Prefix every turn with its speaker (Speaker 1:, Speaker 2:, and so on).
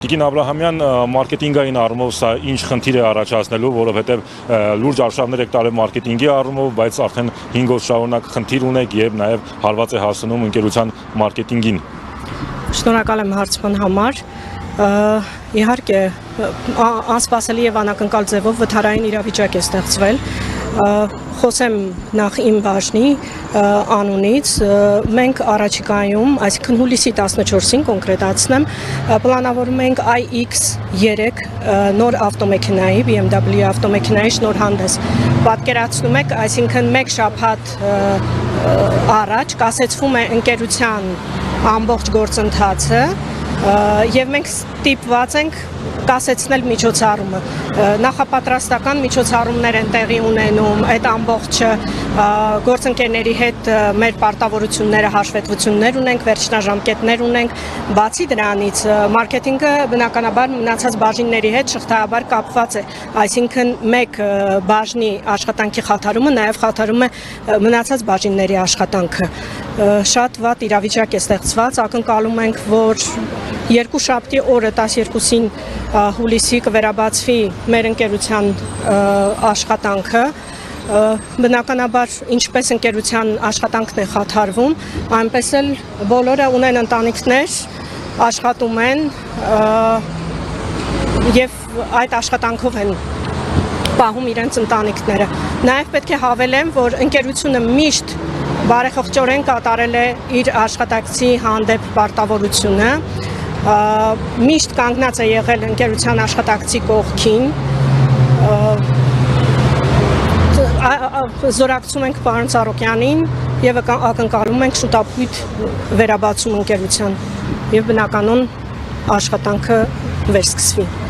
Speaker 1: Տիկին Աբրահամյան մարքեթինգային առումով սա ինչ խնդիր է առաջացնելու, որովհետև լուրջ արշավներ եք տարել մարքեթինգի առումով, բայց արդեն 5 օր շարունակ խնդիր ունեք եւ նաեւ հարված է հասնում ընկերության մարքեթինգին։
Speaker 2: Շնորհակալ եմ հարցման համար։ Իհարկե, անսպասելի եւ անակնկալ ձևով վթարային իրավիճակ է ստեղծվել։ Խոսեմ նախ իմ բաժնի անունից, մենք առաջիկայում, այսինքն հուլիսի 14-ին կոնկրետացնեմ, պլանավորում ենք iX3 նոր ավտոմեքենայի, BMW ավտոմեքենայի շնորհանդես։ Պատկերացնում եք, այսինքն մեկ շաբաթ առաջ կասեցվում է ընկերության ամբողջ գործընթացը եւ մենք ստիպված ենք կասեցնել միջոցառումը։ Նախապատրաստական միջոցառումներ են տեղի ունենում, այդ ամբողջը գործընկերների հետ մեր պարտավորությունները, հաշվետվություններ ունենք, վերջնաժամկետներ ունենք, բացի դրանից մարքեթինգը բնականաբար մնացած բաժինների հետ շղթայաբար կապված է, այսինքն մեկ բաժնի աշխատանքի խաթարումը նաև խաթարում է մնացած բաժինների աշխատանքը։ Շատ վատ իրավիճակ է ստեղծված, ակնկալում ենք, որ երկու շաբթի օրը 12-ին հուլիսի կվերաբացվի մեր ընկերության աշխատանքը, բնականաբար ինչպես ընկերության աշխատանքն է խաթարվում, այնպես էլ բոլորը ունեն ընտանիքներ, աշխատում են եւ այդ աշխատանքով են պահում իրենց ընտանիքները։ Նաև պետք է հավելեմ, որ ընկերությունը միշտ բարեխղճորեն կատարել է իր աշխատակցի հանդեպ պարտավորությունը, միշտ կանգնած է եղել ընկերության աշխատակցի կողքին, զորակցում ենք պարոն Ծառուկյանին եւ ակնկալում ենք շուտապույտ վերաբացում ընկերության եւ բնականon աշխատանքը վերսկսվի։